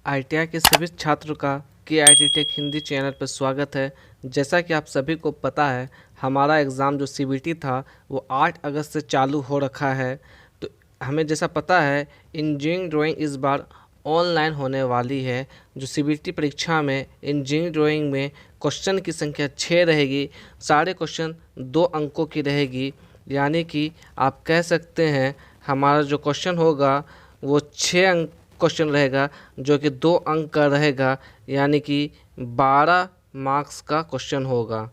ITI के सभी छात्रों का केआईटी टेक हिंदी चैनल पर स्वागत है। जैसा कि आप सभी को पता है, हमारा एग्ज़ाम जो सीबीटी था वो 8 अगस्त से चालू हो रखा है। तो हमें जैसा पता है, इंजीनियरिंग ड्राइंग इस बार ऑनलाइन होने वाली है। जो सीबीटी परीक्षा में इंजीनियरिंग ड्राइंग में क्वेश्चन की संख्या 6 रहेगी। सारे क्वेश्चन 2 अंकों की रहेगी, यानी कि आप कह सकते हैं हमारा जो क्वेश्चन होगा वो 6 अंक क्वेश्चन रहेगा, जो कि 2 अंक का रहेगा, यानी कि 12 मार्क्स का क्वेश्चन होगा।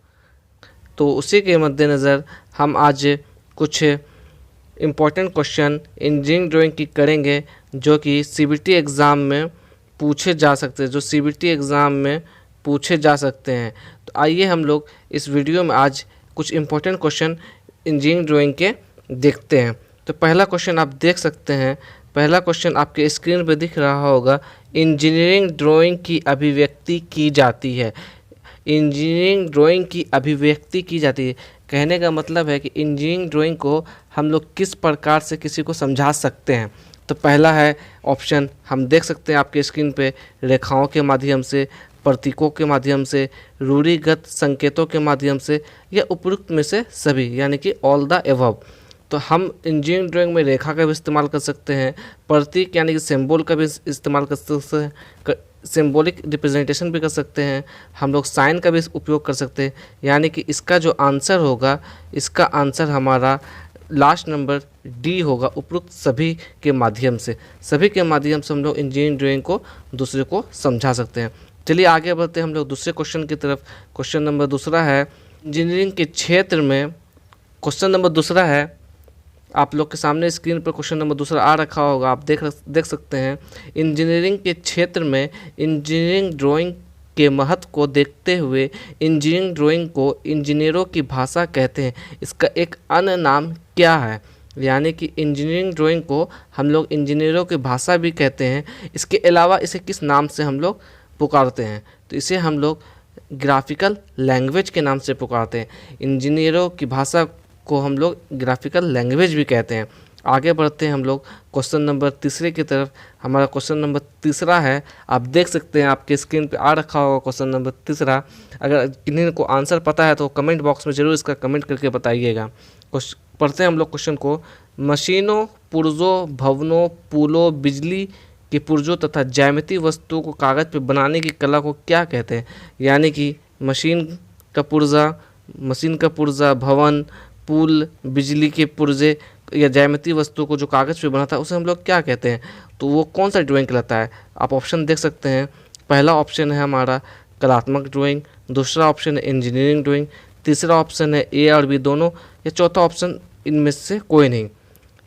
तो उसी के मद्देनज़र हम आज कुछ इम्पोर्टेंट क्वेश्चन इंजीनियरिंग ड्राइंग की करेंगे, जो कि सीबीटी एग्ज़ाम में पूछे जा सकते हैं तो आइए हम लोग इस वीडियो में आज कुछ इम्पोर्टेंट क्वेश्चन इंजीनियरिंग ड्राइंग के देखते हैं। तो पहला क्वेश्चन आप देख सकते हैं। पहला क्वेश्चन आपके स्क्रीन पर दिख रहा होगा। इंजीनियरिंग ड्राइंग की अभिव्यक्ति की जाती है। इंजीनियरिंग ड्राइंग की अभिव्यक्ति की जाती है, कहने का मतलब है कि इंजीनियरिंग ड्राइंग को हम लोग किस प्रकार से किसी को समझा सकते हैं। तो पहला है ऑप्शन, हम देख सकते हैं आपके स्क्रीन पे, रेखाओं के माध्यम से, प्रतीकों के माध्यम से, रूढ़िगत संकेतों के माध्यम से, या उपयुक्त में से सभी, यानी कि ऑल द एबव। तो हम इंजीनियरिंग ड्राइंग में रेखा का भी इस्तेमाल कर सकते हैं, प्रतीक यानी कि सिंबल का भी इस्तेमाल कर सकते हैं, सिंबॉलिक रिप्रेजेंटेशन भी कर सकते हैं, हम लोग साइन का भी उपयोग कर सकते हैं। यानी कि इसका जो आंसर होगा, इसका आंसर हमारा लास्ट नंबर डी होगा, उपयुक्त सभी के माध्यम से। सभी के माध्यम से हम लोग इंजीनियरिंग ड्राइंग को दूसरे को समझा सकते हैं। चलिए आगे बढ़ते हैं हम लोग दूसरे क्वेश्चन की तरफ। क्वेश्चन नंबर दूसरा है, इंजीनियरिंग के क्षेत्र में, क्वेश्चन नंबर दूसरा है, आप लोग के सामने स्क्रीन पर क्वेश्चन नंबर दूसरा आ रखा होगा, आप देख सकते हैं। इंजीनियरिंग के क्षेत्र में इंजीनियरिंग ड्राइंग के महत्व को देखते हुए इंजीनियरिंग ड्राइंग को इंजीनियरों की भाषा कहते हैं। इसका एक अन्य नाम क्या है? यानी कि इंजीनियरिंग ड्राइंग को हम लोग इंजीनियरों की भाषा भी कहते हैं। इसके अलावा इसे किस नाम से हम लोग पुकारते हैं? तो इसे हम लोग ग्राफिकल लैंग्वेज के नाम से पुकारते हैं। इंजीनियरों की भाषा को हम लोग ग्राफिकल लैंग्वेज भी कहते हैं। आगे बढ़ते हैं हम लोग क्वेश्चन नंबर तीसरे की तरफ। हमारा क्वेश्चन नंबर तीसरा है, आप देख सकते हैं आपके स्क्रीन पे आ रखा होगा क्वेश्चन नंबर तीसरा। अगर किन्हीं को आंसर पता है तो कमेंट बॉक्स में ज़रूर इसका कमेंट करके बताइएगा। पढ़ते हैं हम लोग क्वेश्चन को। मशीनों, पुर्जों, भवनों, पुलों, बिजली के पुर्जों तथा ज्यामितीय वस्तुओं को कागज़ पर बनाने की कला को क्या कहते हैं? यानी कि मशीन का पुर्जा, भवन, पुल, बिजली के पुर्जे या ज्यामितीय वस्तु को जो कागज़ पे बना था उसे हम लोग क्या कहते हैं? तो वो कौन सा ड्राइंग कहलाता है? आप ऑप्शन देख सकते हैं। पहला ऑप्शन है हमारा कलात्मक ड्राइंग, दूसरा ऑप्शन है इंजीनियरिंग ड्राइंग, तीसरा ऑप्शन है ए और बी दोनों, या चौथा ऑप्शन इनमें से कोई नहीं।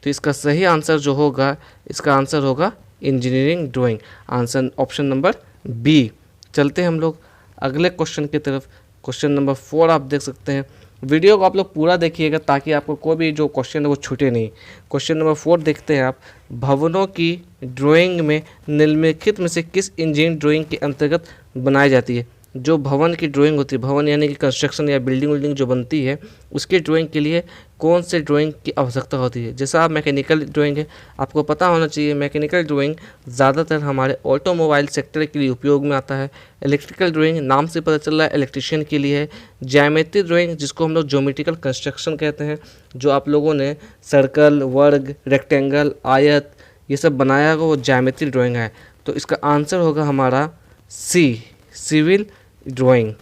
तो इसका सही आंसर जो होगा, इसका आंसर होगा engineering drawing, answer option number B. चलते हैं हम लोग अगले क्वेश्चन की तरफ। क्वेश्चन नंबर 4 आप देख सकते हैं। वीडियो को आप लोग पूरा देखिएगा ताकि आपको कोई भी जो क्वेश्चन है वो छूटे नहीं। क्वेश्चन नंबर 4 देखते हैं आप। भवनों की ड्राइंग में निम्नलिखित में से किस इंजीनियरिंग ड्राइंग के अंतर्गत बनाई जाती है? जो भवन की ड्राइंग होती है, भवन यानी कि कंस्ट्रक्शन या बिल्डिंग जो बनती है, उसकी ड्राइंग के लिए कौन से ड्राइंग की आवश्यकता होती है? जैसा आप मैकेनिकल ड्राइंग है, आपको पता होना चाहिए मैकेनिकल ड्राइंग ज़्यादातर हमारे ऑटोमोबाइल सेक्टर के लिए उपयोग में आता है। इलेक्ट्रिकल ड्राइंग नाम से पता चल रहा है इलेक्ट्रिशियन के लिए है। ज्यामितीय ड्राइंग जिसको हम लोग ज्योमेट्रिकल कंस्ट्रक्शन कहते हैं, जो आप लोगों ने सर्कल, वर्ग, रेक्टेंगल, आयत ये सब बनाया होगा, वो ज्यामितीय ड्राइंग है। तो इसका आंसर होगा हमारा सी, सिविल ड्राइंग।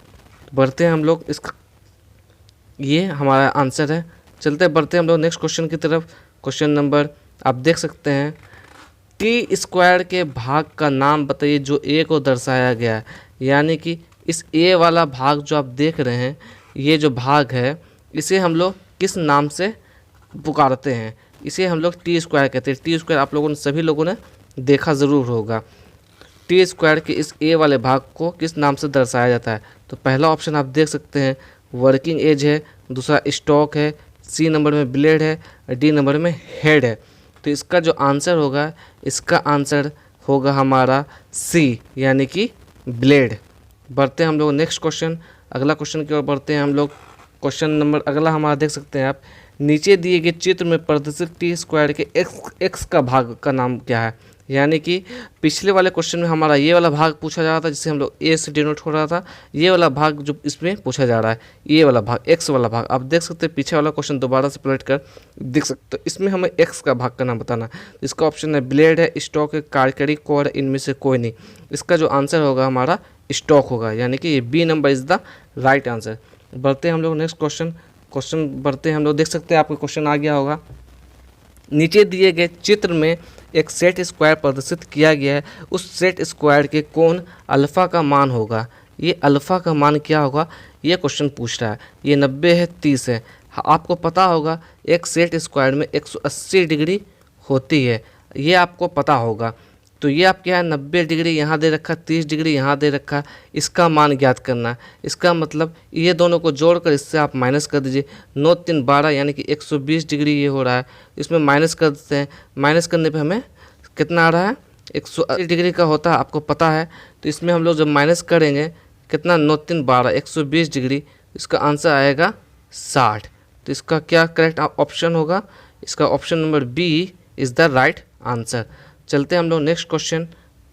बढ़ते हैं हम लोग, इसका ये हमारा आंसर है। चलते बढ़ते हैं हम लोग नेक्स्ट क्वेश्चन की तरफ। क्वेश्चन नंबर आप देख सकते हैं, टी स्क्वायर के भाग का नाम बताइए जो ए को दर्शाया गया है। यानी कि इस ए वाला भाग जो आप देख रहे हैं, ये जो भाग है, इसे हम लोग किस नाम से पुकारते हैं? इसे हम लोग टी स्क्वायर कहते हैं। टी स्क्वायर आप लोगों ने, सभी लोगों ने देखा ज़रूर होगा। टी स्क्वायर के इस ए वाले भाग को किस नाम से दर्शाया जाता है? तो पहला ऑप्शन आप देख सकते हैं वर्किंग एज है, दूसरा स्टॉक है, सी नंबर में ब्लेड है, डी नंबर में हेड है। तो इसका जो आंसर होगा, इसका आंसर होगा हमारा सी, यानी कि ब्लेड। बढ़ते हैं हम लोग नेक्स्ट क्वेश्चन, अगला क्वेश्चन की ओर बढ़ते हैं हम लोग। क्वेश्चन नंबर अगला हमारा देख सकते हैं आप। नीचे दिए गए चित्र में प्रदर्शित टी स्क्वायर के एक्स का भाग का नाम क्या है? यानी कि पिछले वाले क्वेश्चन में हमारा ये वाला भाग पूछा जा रहा था जिसे हम लोग ए से डिनोट हो रहा था, ये वाला भाग जो इसमें पूछा जा रहा है ये वाला भाग एक्स वाला भाग। आप देख सकते हैं पीछे वाला क्वेश्चन दोबारा से पलट कर देख सकते हो, इसमें हमें एक्स का भाग का नाम बताना। इसका ऑप्शन है ब्लेड है, स्टॉक है, कार्यकारी कोर है, इनमें से कोई नहीं। इसका जो आंसर होगा हमारा स्टॉक होगा, यानी कि ये B number is the right answer. बढ़ते हैं हम लोग नेक्स्ट क्वेश्चन बढ़ते हैं हम लोग, देख सकते हैं आपको क्वेश्चन आ गया होगा। नीचे दिए गए चित्र में एक सेट स्क्वायर प्रदर्शित किया गया है, उस सेट स्क्वायर के कोण अल्फ़ा का मान होगा। ये अल्फ़ा का मान क्या होगा ये क्वेश्चन पूछ रहा है। ये 90 है, 30 है। आपको पता होगा एक सेट स्क्वायर में 180 डिग्री होती है, ये आपको पता होगा। तो ये आप क्या है 90 डिग्री यहाँ दे रखा, 30 डिग्री यहाँ दे रखा, इसका मान ज्ञात करना है। इसका मतलब ये दोनों को जोड़कर इससे आप माइनस कर दीजिए। 9 3 12 यानी कि 120 डिग्री ये हो रहा है, इसमें माइनस कर देते हैं। माइनस करने पे हमें कितना आ रहा है 180 डिग्री का होता है, आपको पता है। तो इसमें हम लोग जब माइनस करेंगे कितना 9 3 12 120 डिग्री, इसका आंसर आएगा 60। तो इसका क्या करेक्ट ऑप्शन होगा, इसका option number B is the right answer. चलते हैं हम लोग नेक्स्ट क्वेश्चन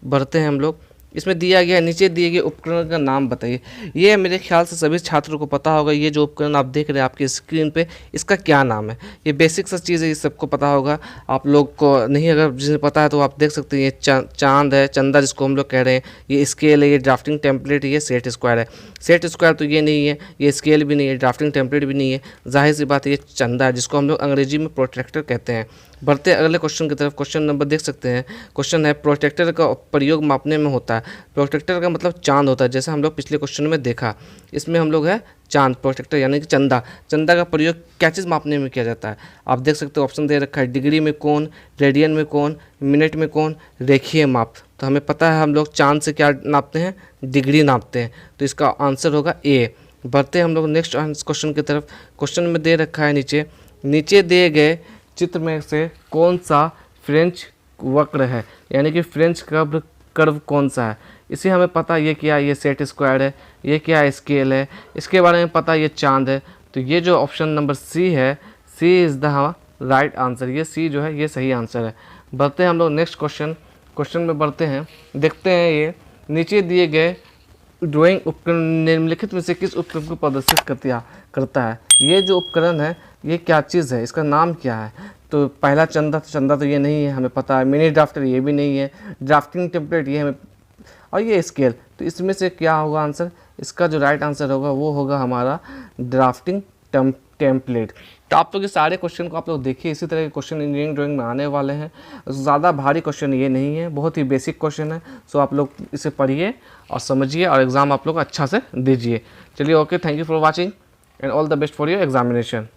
बढ़ते हैं हम लोग। इसमें दिया गया नीचे दिए गए उपकरण का नाम बताइए। ये मेरे ख्याल से सभी छात्रों को पता होगा, ये जो उपकरण आप देख रहे हैं आपकी स्क्रीन पे इसका क्या नाम है। ये बेसिक सा चीज़ है, ये सबको पता होगा। आप लोग को नहीं अगर जिन्हें पता है तो आप देख सकते हैं, ये चांद है, चंदा जिसको हम लोग कह रहे हैं, ये स्केल है, ये ड्राफ्टिंग टेम्पलेट, ये सेट स्क्वायर है। सेट स्क्वायर तो ये नहीं है, ये स्केल भी नहीं है, ड्राफ्टिंग टेम्पलेट भी नहीं है, जाहिर सी बात है ये चंदा है जिसको हम लोग अंग्रेजी में प्रोट्रैक्टर कहते हैं। बढ़ते अगले क्वेश्चन की तरफ। क्वेश्चन नंबर देख सकते हैं, क्वेश्चन है प्रोट्रैक्टर का प्रयोग मापने में होता है। प्रोट्रैक्टर का मतलब चांद होता है, जैसे हम लोग पिछले क्वेश्चन में देखा। इसमें हम लोग है चांद, प्रोट्रैक्टर यानी कि चंदा। चंदा का प्रयोग क्या चीज़ मापने में किया जाता है, आप देख सकते हो ऑप्शन दे रखा है, डिग्री में कोण, रेडियन में कोण, मिनट में कोण, रेखीय माप। तो हमें पता है हम लोग चांद से क्या नापते हैं, डिग्री नापते हैं, तो इसका आंसर होगा ए। बढ़ते हम लोग नेक्स्ट क्वेश्चन की तरफ। क्वेश्चन में दे रखा है नीचे दिए गए चित्र में से कौन सा फ्रेंच वक्र है, यानी कि फ्रेंच कर्व कौन सा है। इसे हमें पता ये क्या है, ये सेट स्क्वायर है, ये क्या है स्केल है, इसके बारे में पता ये चांद है। तो ये जो ऑप्शन नंबर सी है, सी इज़ द राइट आंसर। ये सी जो है ये सही आंसर है। बढ़ते हैं हम लोग नेक्स्ट क्वेश्चन में बढ़ते हैं, देखते हैं ये नीचे दिए गए ड्राइंग उपकरण निम्नलिखित में से किस उपकरण को प्रदर्शित करता है। ये जो उपकरण है ये क्या चीज़ है, इसका नाम क्या है। तो पहला चंदा तो ये नहीं है, हमें पता है। मिनी ड्राफ्टर ये भी नहीं है, ड्राफ्टिंग टेम्पलेट ये हमें, और ये स्केल। तो इसमें से क्या होगा आंसर, इसका जो राइट आंसर होगा वो होगा हमारा ड्राफ्टिंग टेम्पलेट। तो आप लोग ये सारे क्वेश्चन को आप लोग देखिए, इसी तरह के क्वेश्चन इंजीनियरिंग ड्राइंग में आने वाले हैं। ज़्यादा भारी क्वेश्चन ये नहीं है, बहुत ही बेसिक क्वेश्चन है। सो आप लोग इसे पढ़िए और समझिए और एग्ज़ाम आप लोग अच्छा से दीजिए। चलिए okay, thank you for watching and all the best for your examination.